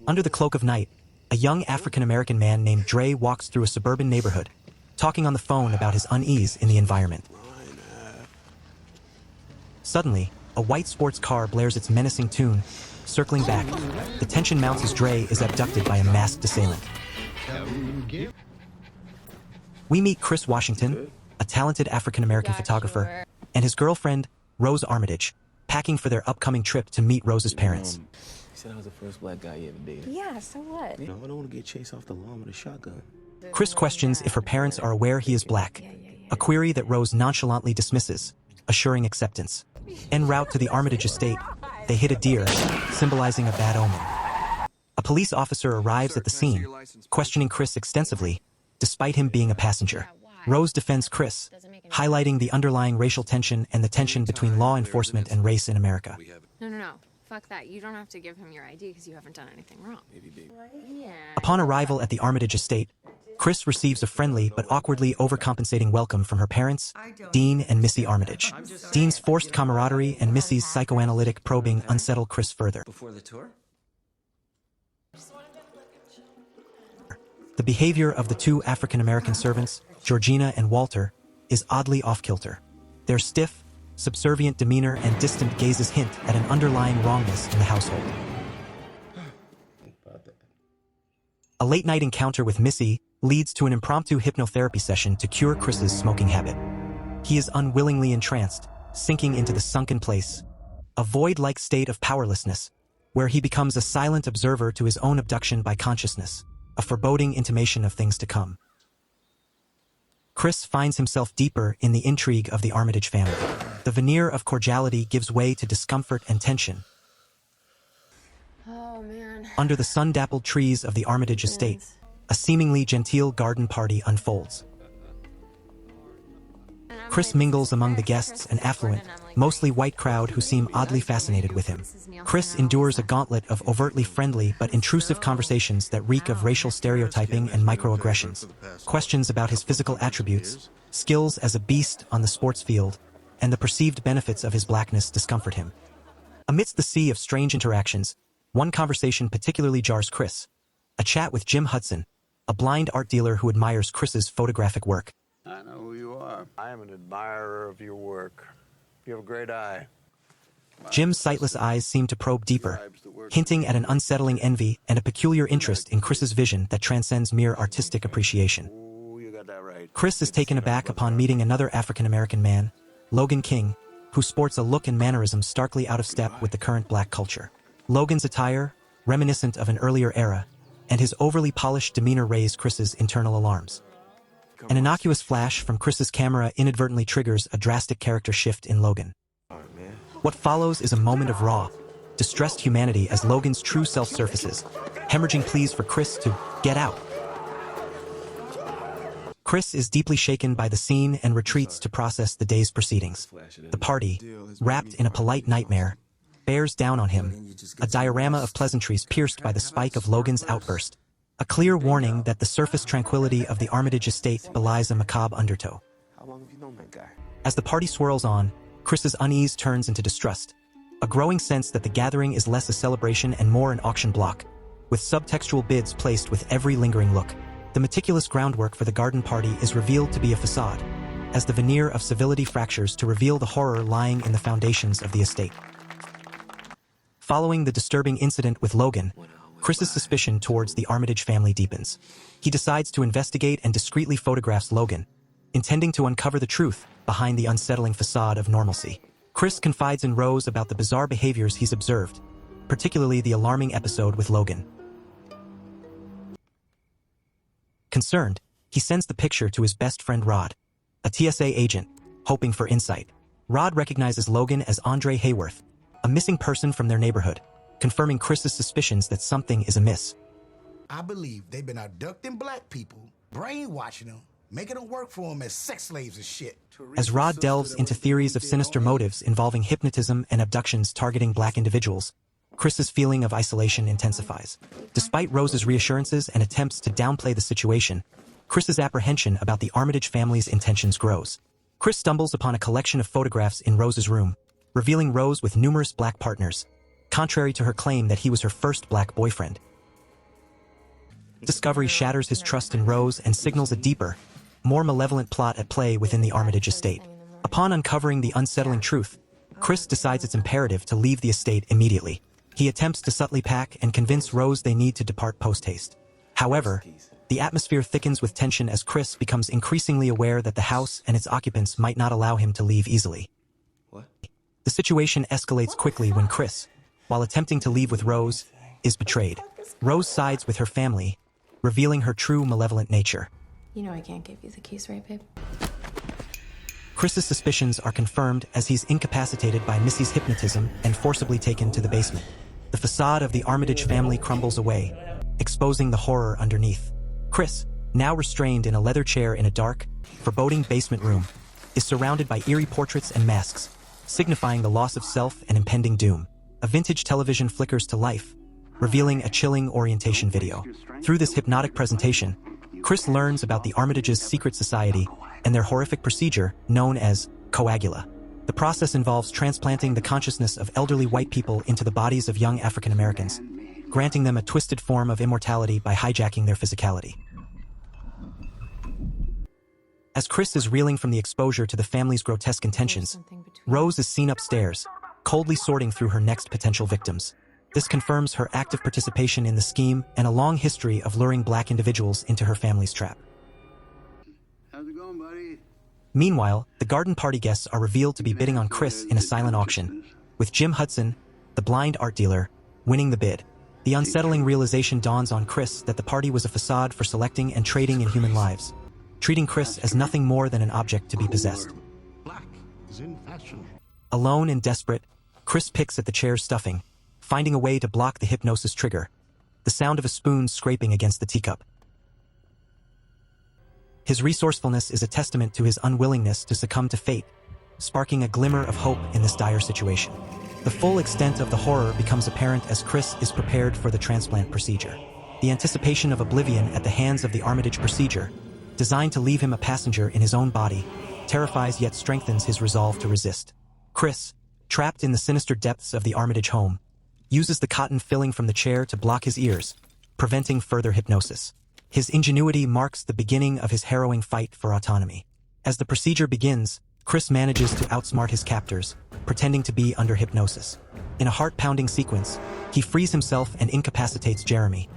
Under the cloak of night, a young African-American man named Dre walks through a suburban neighborhood, talking on the phone about his unease in the environment. Suddenly, a white sports car blares its menacing tune. Circling back, the tension mounts as Dre is abducted by a masked assailant. We meet Chris Washington, a talented African-American photographer, and his girlfriend, Rose Armitage, packing for their upcoming trip to meet Rose's parents. You said I was the first black guy you ever dated. Yeah, so what? No, I don't want to get chased off the lawn with a shotgun. Chris questions if her parents are aware he is black, a query that Rose nonchalantly dismisses, assuring acceptance. En route to the Armitage estate, they hit a deer, symbolizing a bad omen. A police officer arrives at the scene, questioning Chris extensively, despite him being a passenger. Rose defends Chris, highlighting the underlying racial tension and the tension between law enforcement and race in America. No. Fuck that. You don't have to give him your ID because you haven't done anything wrong. Yeah. Upon arrival at the Armitage estate, Chris receives a friendly but awkwardly overcompensating welcome from her parents, Dean and Missy Armitage. Dean's forced camaraderie and Missy's psychoanalytic probing unsettle Chris further. Before the tour? The behavior of the two African-American servants, Georgina and Walter, is oddly off-kilter. Their stiff, subservient demeanor and distant gazes hint at an underlying wrongness in the household. A late-night encounter with Missy leads to an impromptu hypnotherapy session to cure Chris's smoking habit. He is unwillingly entranced, sinking into the sunken place, a void-like state of powerlessness, where he becomes a silent observer to his own abduction by consciousness, a foreboding intimation of things to come. Chris finds himself deeper in the intrigue of the Armitage family. The veneer of cordiality gives way to discomfort and tension. Oh, man. Under the sun-dappled trees of the Armitage estate, a seemingly genteel garden party unfolds. Chris mingles among the guests, an affluent, mostly white crowd who seem oddly fascinated with him. Chris endures a gauntlet of overtly friendly but intrusive conversations that reek of racial stereotyping and microaggressions. Questions about his physical attributes, skills as a beast on the sports field, and the perceived benefits of his blackness discomfort him. Amidst the sea of strange interactions, one conversation particularly jars Chris. A chat with Jim Hudson, a blind art dealer who admires Chris's photographic work. I know who you are. I am an admirer of your work. You have a great eye. Jim's sightless eyes seem to probe deeper, hinting at an unsettling envy and a peculiar interest in Chris's vision that transcends mere artistic appreciation. Ooh, you got that right. Chris is taken aback upon meeting another African-American man, Logan King, who sports a look and mannerism starkly out of step with the current black culture. Logan's attire, reminiscent of an earlier era, and his overly polished demeanor raise Chris's internal alarms. An innocuous flash from Chris's camera inadvertently triggers a drastic character shift in Logan. What follows is a moment of raw, distressed humanity as Logan's true self surfaces, hemorrhaging pleas for Chris to get out. Chris is deeply shaken by the scene and retreats to process the day's proceedings. The party, wrapped in a polite nightmare, bears down on him, a diorama of pleasantries pierced by the spike of Logan's outburst. A clear warning that the surface tranquility of the Armitage estate belies a macabre undertow. How long have you known that guy? As the party swirls on, Chris's unease turns into distrust, a growing sense that the gathering is less a celebration and more an auction block, with subtextual bids placed with every lingering look. The meticulous groundwork for the garden party is revealed to be a facade, as the veneer of civility fractures to reveal the horror lying in the foundations of the estate. Following the disturbing incident with Logan, Chris's suspicion towards the Armitage family deepens. He decides to investigate and discreetly photographs Logan, intending to uncover the truth behind the unsettling facade of normalcy. Chris confides in Rose about the bizarre behaviors he's observed, particularly the alarming episode with Logan. Concerned, he sends the picture to his best friend Rod, a TSA agent, hoping for insight. Rod recognizes Logan as Andre Hayworth, a missing person from their neighborhood, confirming Chris's suspicions that something is amiss. I believe they've been abducting black people, brainwashing them, making them work for them as sex slaves and shit. As Rod delves into theories of sinister motives involving hypnotism and abductions targeting black individuals, Chris's feeling of isolation intensifies. Despite Rose's reassurances and attempts to downplay the situation, Chris's apprehension about the Armitage family's intentions grows. Chris stumbles upon a collection of photographs in Rose's room, revealing Rose with numerous black partners, contrary to her claim that he was her first black boyfriend. Discovery shatters his trust in Rose and signals a deeper, more malevolent plot at play within the Armitage estate. Upon uncovering the unsettling truth, Chris decides it's imperative to leave the estate immediately. He attempts to subtly pack and convince Rose they need to depart post-haste. However, the atmosphere thickens with tension as Chris becomes increasingly aware that the house and its occupants might not allow him to leave easily. What? The situation escalates quickly when Chris, while attempting to leave with Rose, is betrayed. Rose sides with her family, revealing her true malevolent nature. You know I can't give you the keys, right, babe? Chris's suspicions are confirmed as he's incapacitated by Missy's hypnotism and forcibly taken to the basement. The facade of the Armitage family crumbles away, exposing the horror underneath. Chris, now restrained in a leather chair in a dark, foreboding basement room, is surrounded by eerie portraits and masks, signifying the loss of self and impending doom. A vintage television flickers to life, revealing a chilling orientation video. Through this hypnotic presentation, Chris learns about the Armitage's secret society and their horrific procedure known as coagula. The process involves transplanting the consciousness of elderly white people into the bodies of young African Americans, granting them a twisted form of immortality by hijacking their physicality. As Chris is reeling from the exposure to the family's grotesque intentions, Rose is seen upstairs, coldly sorting through her next potential victims. This confirms her active participation in the scheme and a long history of luring black individuals into her family's trap. How's it going, buddy? Meanwhile, the garden party guests are revealed to be bidding on Chris in a silent auction, with Jim Hudson, the blind art dealer, winning the bid. The unsettling realization dawns on Chris that the party was a facade for selecting and trading in human lives, treating Chris as nothing more than an object to be possessed. Black is in fashion. Alone and desperate, Chris picks at the chair's stuffing, finding a way to block the hypnosis trigger, the sound of a spoon scraping against the teacup. His resourcefulness is a testament to his unwillingness to succumb to fate, sparking a glimmer of hope in this dire situation. The full extent of the horror becomes apparent as Chris is prepared for the transplant procedure. The anticipation of oblivion at the hands of the Armitage procedure, designed to leave him a passenger in his own body, terrifies yet strengthens his resolve to resist. Chris, trapped in the sinister depths of the Armitage home, uses the cotton filling from the chair to block his ears, preventing further hypnosis. His ingenuity marks the beginning of his harrowing fight for autonomy. As the procedure begins, Chris manages to outsmart his captors, pretending to be under hypnosis. In a heart-pounding sequence, he frees himself and incapacitates Jeremy,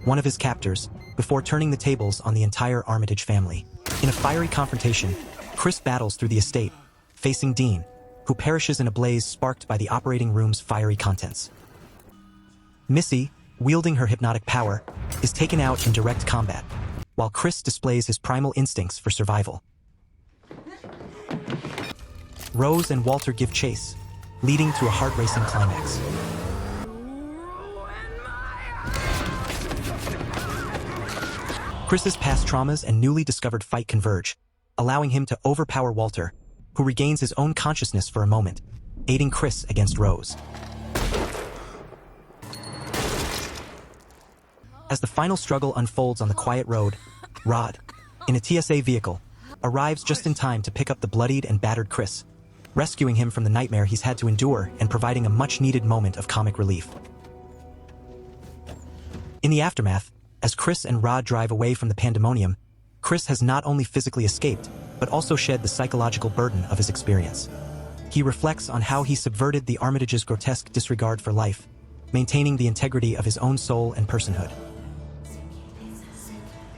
one of his captors, before turning the tables on the entire Armitage family. In a fiery confrontation, Chris battles through the estate, facing Dean, who perishes in a blaze sparked by the operating room's fiery contents. Missy, wielding her hypnotic power, is taken out in direct combat, while Chris displays his primal instincts for survival. Rose and Walter give chase, leading to a heart-racing climax. Chris's past traumas and newly discovered fight converge, allowing him to overpower Walter, who regains his own consciousness for a moment, aiding Chris against Rose. As the final struggle unfolds on the quiet road, Rod, in a TSA vehicle, arrives just in time to pick up the bloodied and battered Chris, rescuing him from the nightmare he's had to endure and providing a much-needed moment of comic relief. In the aftermath, as Chris and Rod drive away from the pandemonium, Chris has not only physically escaped, but also shed the psychological burden of his experience. He reflects on how he subverted the Armitage's grotesque disregard for life, maintaining the integrity of his own soul and personhood.